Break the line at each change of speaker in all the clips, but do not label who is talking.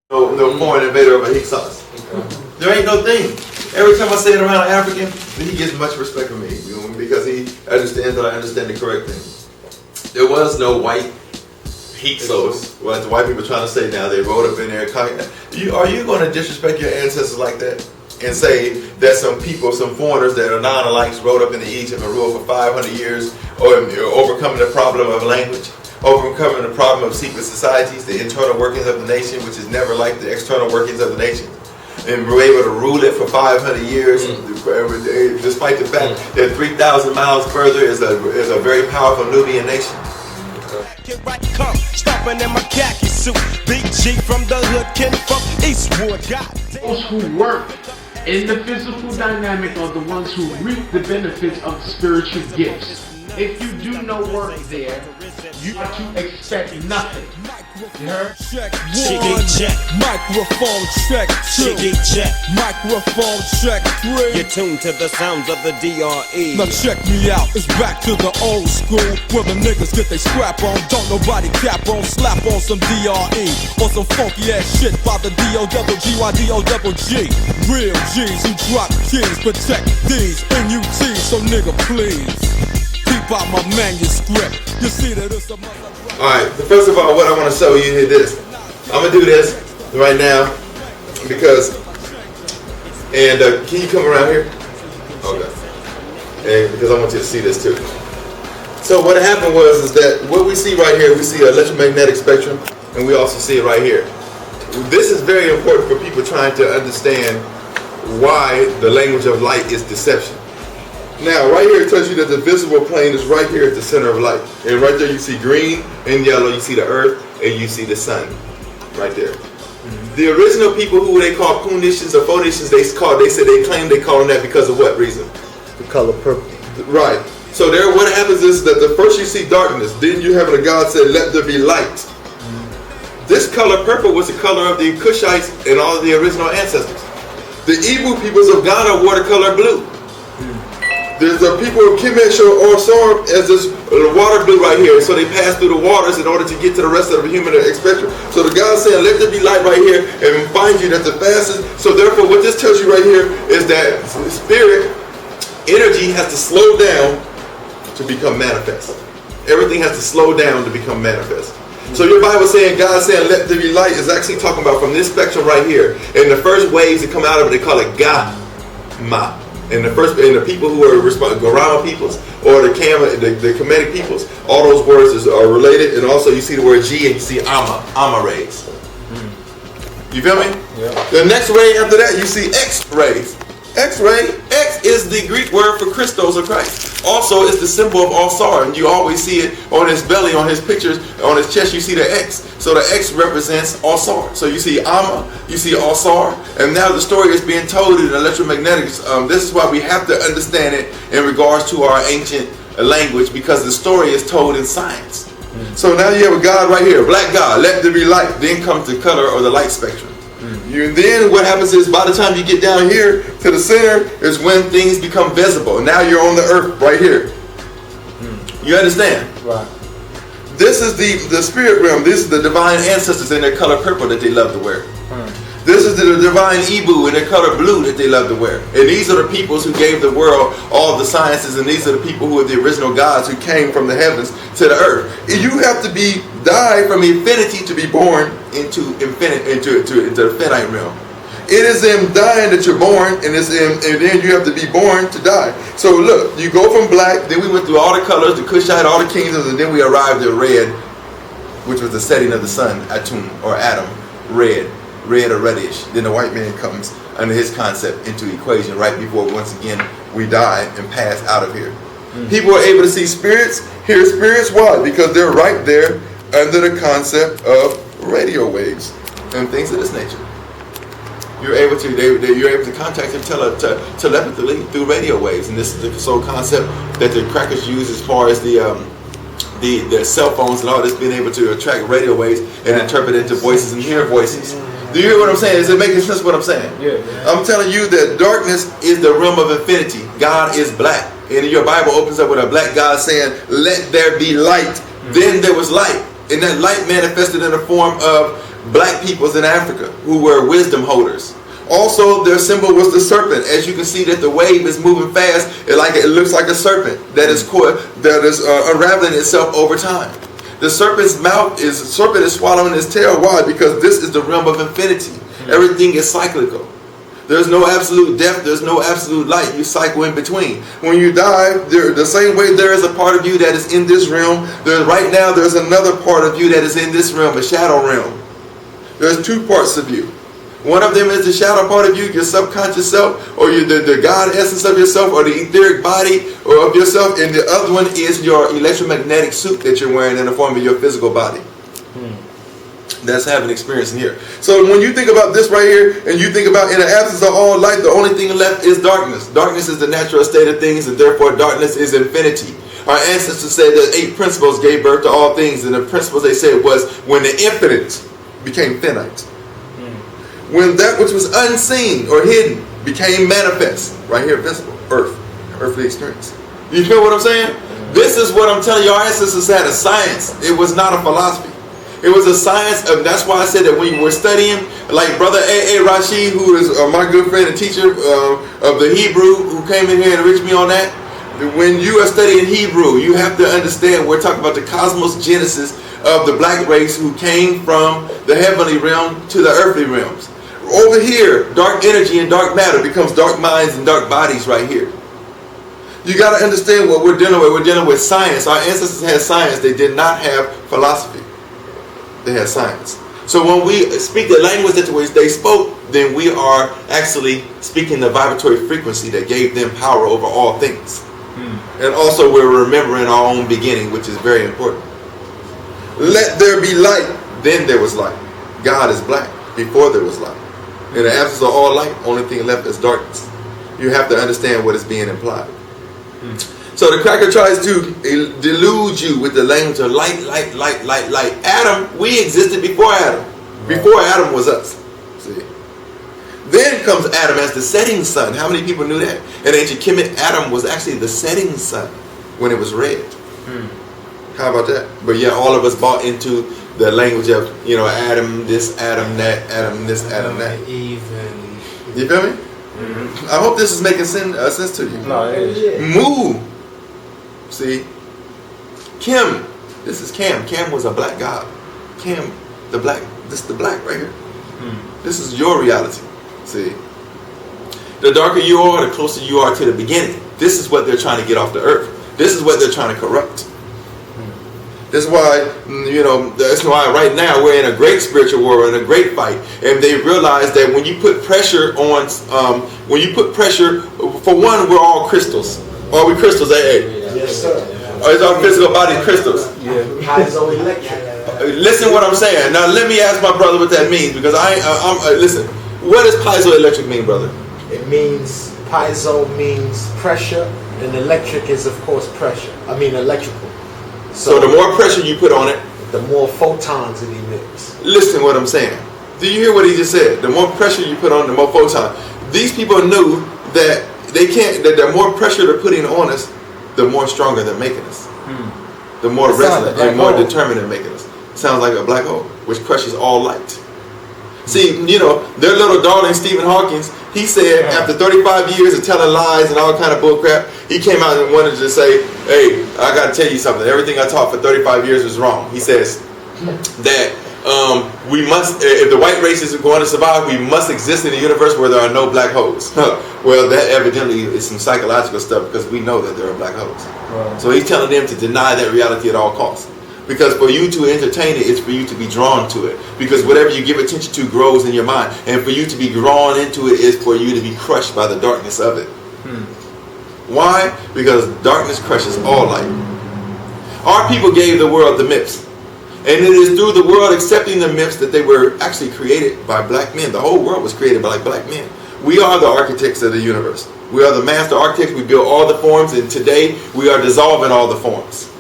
No foreign invader of a Hyksos. There ain't no thing. Every time I say it around an African, he gets much respect from me, because he understands that I understand the correct thing. There was no white Hyksos. What the white people are trying to say now, they wrote up in there. Are you going to disrespect your ancestors like that? And say that some people, some foreigners that are non-alikes wrote up in Egypt and ruled for 500 years, or overcoming the problem of language, overcoming the problem of secret societies, the internal workings of the nation, which is never like the external workings of the nation, and were able to rule it for 500 years, despite the fact that 3,000 miles further is a very powerful Nubian nation.
Here I come, stomping in my khaki suit. Big G from the hood, kid from Eastwood.
Those who work in the physical dynamic are the ones who reap the benefits of spiritual gifts. If you do no work there, you are to expect nothing. You heard?
Check one. Check. Microphone check two.
Check.
Microphone check three.
You're tuned to the sounds of the DRE.
Now check me out, it's back to the old school where the niggas get they scrap on. Don't nobody cap on, slap on some DRE or some funky ass shit by the D-O-double-G-Y-D-O-double-G. Real G's who drop keys, protect these NUTs, so nigga please keep out my manuscript. You see that it's a mother.
Alright, first of all, what I want to show you is this. I'm going to do this right now because, and can you come around here? Okay. And because I want you to see this too. So what happened is that what we see right here, we see an electromagnetic spectrum, and we also see it right here. This is very important for people trying to understand why the language of light is deception. Now, right here it tells you that the visible plane is right here at the center of light. And right there you see green and yellow, you see the earth, and you see the sun. Right there. The original people who they call Punishans or Phoenicians, they claim they call them that because of what reason?
The color purple.
Right. So there, what happens is that the first you see darkness, then you have a God said, let there be light. This color purple was the color of the Kushites and all of the original ancestors. The Igbo peoples of Ghana wore the color blue. There's the people of NnerG Ausar as this water blue right here. So they pass through the waters in order to get to the rest of the human spectrum. So the God saying, let there be light right here and find you that the fastest. So therefore what this tells you right here is that spirit energy has to slow down to become manifest. Everything has to slow down to become manifest. So your Bible saying, God saying, let there be light is actually talking about from this spectrum right here. And the first waves that come out of it, they call it Gamma. And the people who are Garama peoples or the Kemetic peoples, all those words are related. And also you see the word G and you see Amma rays. You feel me?
Yeah.
The next ray after that you see X rays. X-ray, X is the Greek word for Christos or Christ. Also, it's the symbol of Asar, and you always see it on his belly, on his pictures, on his chest. You see the X. So the X represents Asar. So you see Amma, you see Asar, and now the story is being told in electromagnetics. This is why we have to understand it in regards to our ancient language, because the story is told in science. So now you have a God right here, black God. Let there be light. Then comes the color or the light spectrum. And then what happens is by the time you get down here to the center is when things become visible. Now you're on the earth right here. You understand?
Right.
This is the spirit realm. This is the divine ancestors in their color purple that they love to wear. This is the divine Ibu in their color blue that they love to wear. And these are the peoples who gave the world all the sciences, and these are the people who are the original gods who came from the heavens to the earth. You have to die from infinity to be born into the finite realm. It is in dying that you're born, and then you have to be born to die. So look, you go from black, then we went through all the colors, the Kushite, all the kingdoms, and then we arrived at red, which was the setting of the sun, Atum or Adam, red or reddish. Then the white man comes under his concept into equation right before once again we die and pass out of here. People are able to see spirits, hear spirits. Why? Because they're right there under the concept of radio waves and things of this nature. You're able to contact them telepathically through radio waves, and this is the sole concept that the crackers use as far as the cell phones and all this, being able to attract radio waves and interpret into voices and hear voices. Do you hear what I'm saying? Is it making sense what I'm saying?
Yeah.
I'm telling you that darkness is the realm of infinity. God is black. And your Bible opens up with a black God saying, let there be light. Then there was light. And that light manifested in the form of black peoples in Africa who were wisdom holders. Also, their symbol was the serpent. As you can see that the wave is moving fast, it looks like a serpent that is unraveling itself over time. The serpent's serpent is swallowing its tail. Why? Because this is the realm of infinity. Everything is cyclical. There's no absolute death. There's no absolute light. You cycle in between. When you die, the same way there is a part of you that is in this realm, right now there's another part of you that is in this realm, a shadow realm. There's two parts of you. One of them is the shadow part of you, your subconscious self, or the God essence of yourself, or the etheric body or of yourself, and the other one is your electromagnetic suit that you're wearing in the form of your physical body. That's having experience in here. So when you think about this right here, and you think about in the absence of all light, the only thing left is darkness. Darkness is the natural state of things, and therefore darkness is infinity. Our ancestors said that 8 principles gave birth to all things, and the principles they said was when the infinite became finite. When that which was unseen or hidden became manifest. Right here, visible, earthly experience. You feel what I'm saying? This is what I'm telling you. Our ancestors had a science. It was not a philosophy. It was a science, and that's why I said that when you were studying, like Brother A.A. Rashid, who is my good friend and teacher of the Hebrew, who came in here and enriched me on that. When you are studying Hebrew, you have to understand we're talking about the cosmos genesis of the black race who came from the heavenly realm to the earthly realms. Over here, dark energy and dark matter becomes dark minds and dark bodies right here. You got to understand what we're dealing with. We're dealing with science. Our ancestors had science. They did not have philosophy. They had science. So when we speak the language that they spoke, then we are actually speaking the vibratory frequency that gave them power over all things. And also we're remembering our own beginning, which is very important. Let there be light. Then there was light. God is black. Before there was light. In the absence of all light, only thing left is darkness. You have to understand what is being implied. So the cracker tries to delude you with the language of light, light, light, light, light. Adam, we existed before Adam. Before Adam was us. See? Then comes Adam as the setting sun. How many people knew that? In ancient Kemet, Adam was actually the setting sun when it was red. How about that? But yeah, all of us bought into the language of, Adam this, Adam that, Adam this, Adam that.
Even.
You feel me? I hope this is making sense to you.
No, it is.
Mu. See? Kim. This is Cam. Cam was a black god. Cam, the black. This is the black right here. This is your reality. See? The darker you are, the closer you are to the beginning. This is what they're trying to get off the earth. This is what they're trying to corrupt. That's why, that's why right now we're in a great spiritual war, in a great fight. And they realize that when you put pressure on, for one, we're all crystals. Are we crystals, AA?
Yes, sir.
Is our physical body crystals?
Yeah. Piezoelectric.
Listen what I'm saying. Now let me ask my brother what that means, because listen, what does piezoelectric mean, brother?
It means, piezo means pressure, and electric is of course pressure. Electrical.
So the more pressure you put on it,
the more photons it emits.
Listen what I'm saying. Do you hear what he just said? The more pressure you put on, the more photons. These people knew that that the more pressure they're putting on us, the more stronger they're making us. The more resilient and more determined they're making us. Sounds like a black hole, which crushes all light. See, their little darling Stephen Hawking, he said after 35 years of telling lies and all kind of bullcrap, he came out and wanted to say, hey, I got to tell you something. Everything I taught for 35 years was wrong. He says that we must, if the white race is going to survive, we must exist in a universe where there are no black holes. Well, that evidently is some psychological stuff, because we know that there are black holes. Right. So he's telling them to deny that reality at all costs. Because for you to entertain it, it's for you to be drawn to it. Because whatever you give attention to grows in your mind. And for you to be drawn into it is for you to be crushed by the darkness of it. Why? Because darkness crushes all light. Our people gave the world the myths. And it is through the world accepting the myths that they were actually created by black men. The whole world was created by black men. We are the architects of the universe. We are the master architects. We build all the forms. And today we are dissolving all the forms.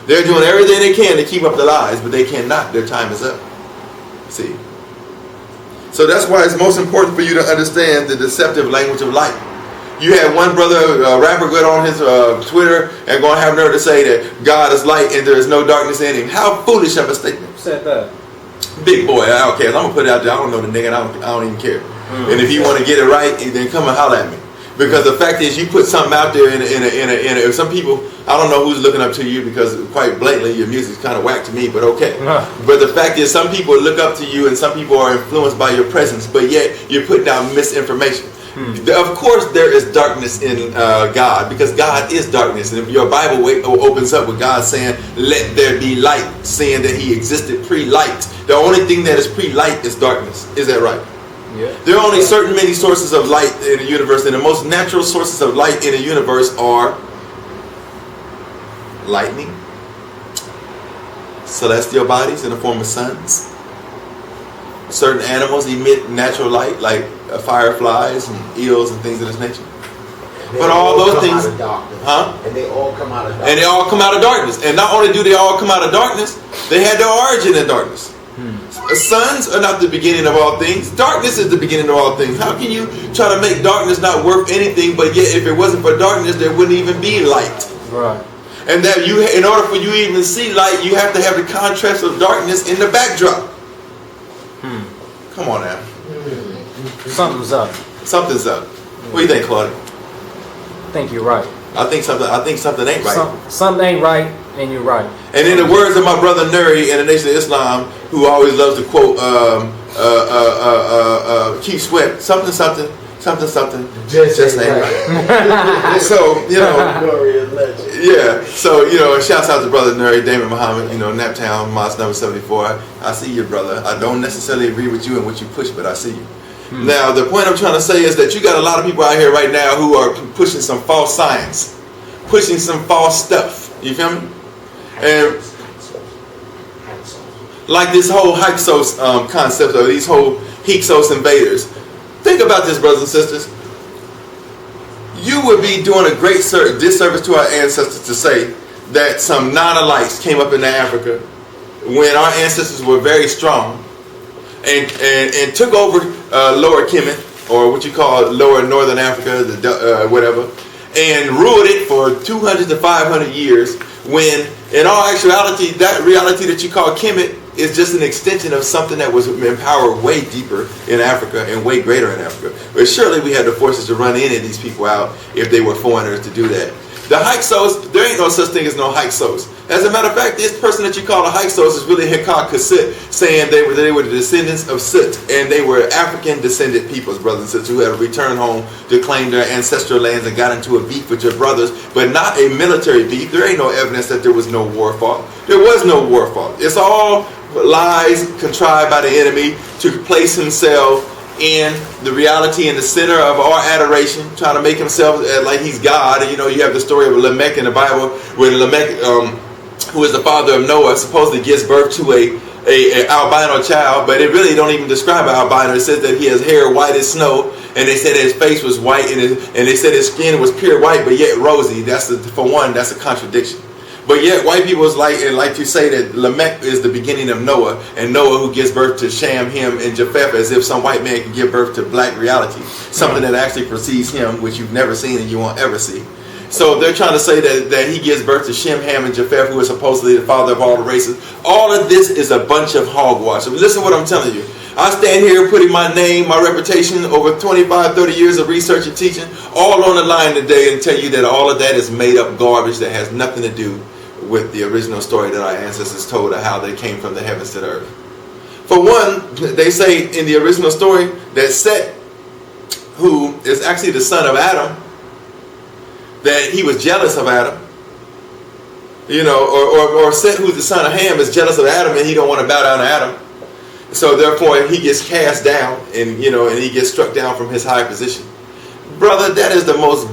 They're doing everything they can to keep up the lies, but they cannot. Their time is up. See? So that's why it's most important for you to understand the deceptive language of light. You had one brother, a rapper, go on his Twitter and go and have nerve to say that God is light and there is no darkness in him. How foolish of a statement.
Who said that?
Big boy, okay, I'm gonna put it out there. I don't know the nigga, and I don't even care. And if you want to get it right, then come and holler at me. Because the fact is, you put something out there in some people, I don't know who's looking up to you, because quite blatantly your music's kind of whack to me, but okay. But the fact is, some people look up to you and some people are influenced by your presence, but yet you're putting out misinformation. Of course there is darkness in God, because God is darkness. And if your Bible opens up with God saying, let there be light, saying that he existed pre-light. The only thing that is pre-light is darkness. Is that right?
Yeah.
There are only certain many sources of light in the universe, and the most natural sources of light in the universe are lightning, celestial bodies in the form of suns. Certain animals emit natural light, like fireflies and eels and things of this nature. But all those things,
and they all come out of darkness.
And they all come out of darkness. And not only do they all come out of darkness, they had their origin in darkness. Suns are not the beginning of all things. Darkness is the beginning of all things. How can you try to make darkness not worth anything, but yet if it wasn't for darkness, there wouldn't even be light?
Right.
And that in order for you to even see light, you have to have the contrast of darkness in the backdrop. Come on now.
Something's up.
Something's up. What do you think, Claudia?
I think you're right.
I think something ain't right.
Something ain't right, and you're right.
And in the words of my brother NnerG in the Nation of Islam, who always loves to quote Keith Sweat, something just ain't right. So, you know, yeah. So, you know, shouts out to brother NnerG, Damon Muhammad, you know, Naptown, Mosque number 74. I see you, brother. I don't necessarily agree with you and what you push, but I see you. Now, the point I'm trying to say is that you got a lot of people out here right now who are pushing some false science, pushing some false stuff. You feel me? And like this whole Hyksos concept, or these whole Hyksos invaders. Think about this, brothers and sisters. You would be doing a great disservice to our ancestors to say that some non-alites came up into Africa when our ancestors were very strong and took over Lower Kemet, or what you call Lower Northern Africa, whatever, and ruled it for 200 to 500 years, when in all actuality that reality that you call Kemet is just an extension of something that was in power way deeper in Africa and way greater in Africa. But surely we had the forces to run in these people out if they were foreigners to do that. The Hyksos, there ain't no such thing as no Hyksos. As a matter of fact, this person that you call a Hyksos is really Ethiopian Kushites, saying they were the descendants of Sut, and they were African descended peoples, brothers and sisters, who had returned home to claim their ancestral lands and got into a beef with your brothers, but not a military beef. There ain't no evidence that there was no war fought. There was no war fought. It's all lies contrived by the enemy to place himself in the reality in the center of our adoration, trying to make himself like he's God. And, you know, you have the story of Lamech in the Bible, where Lamech, who is the father of Noah, supposedly gives birth to a albino child, but it really don't even describe an albino. It says that he has hair white as snow, and they said his face was white, and they said his skin was pure white, but yet rosy. That's that's a contradiction. But yet white people is like to say that Lamech is the beginning of Noah, and Noah who gives birth to Shem, Ham, and Japheth, as if some white man can give birth to black reality, something that actually precedes him, which you've never seen and you won't ever see. So they're trying to say that he gives birth to Shem, Ham, and Japheth, who is supposedly the father of all the races. All of this is a bunch of hogwash. So listen to what I'm telling you. I stand here putting my name, my reputation, over 25, 30 years of research and teaching, all on the line today, and tell you that all of that is made up garbage that has nothing to do with the original story that our ancestors told of how they came from the heavens to the earth. For one, they say in the original story that Set, who is actually the son of Adam, that he was jealous of Adam. You know, or Set, who's the son of Ham, is jealous of Adam, and he don't want to bow down to Adam. So therefore he gets cast down, and and he gets struck down from his high position. Brother, that is the most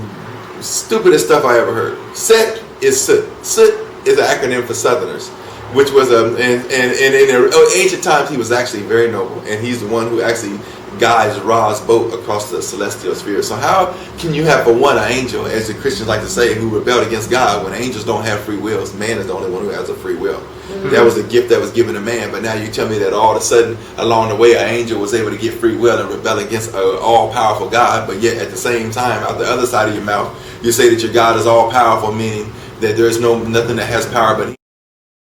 stupidest stuff I ever heard. Set is Sut. Sut is an acronym for Southerners, which was and in ancient times he was actually very noble, and he's the one who actually guides Ra's boat across the celestial sphere. So how can you have, for one, an angel, as the Christians like to say, who rebelled against God, when angels don't have free wills? Man is the only one who has a free will. That was a gift that was given to man, but now you tell me that all of a sudden along the way an angel was able to get free will and rebel against an all-powerful God, but yet at the same time, out the other side of your mouth, you say that your God is all-powerful, meaning that there is nothing that has power but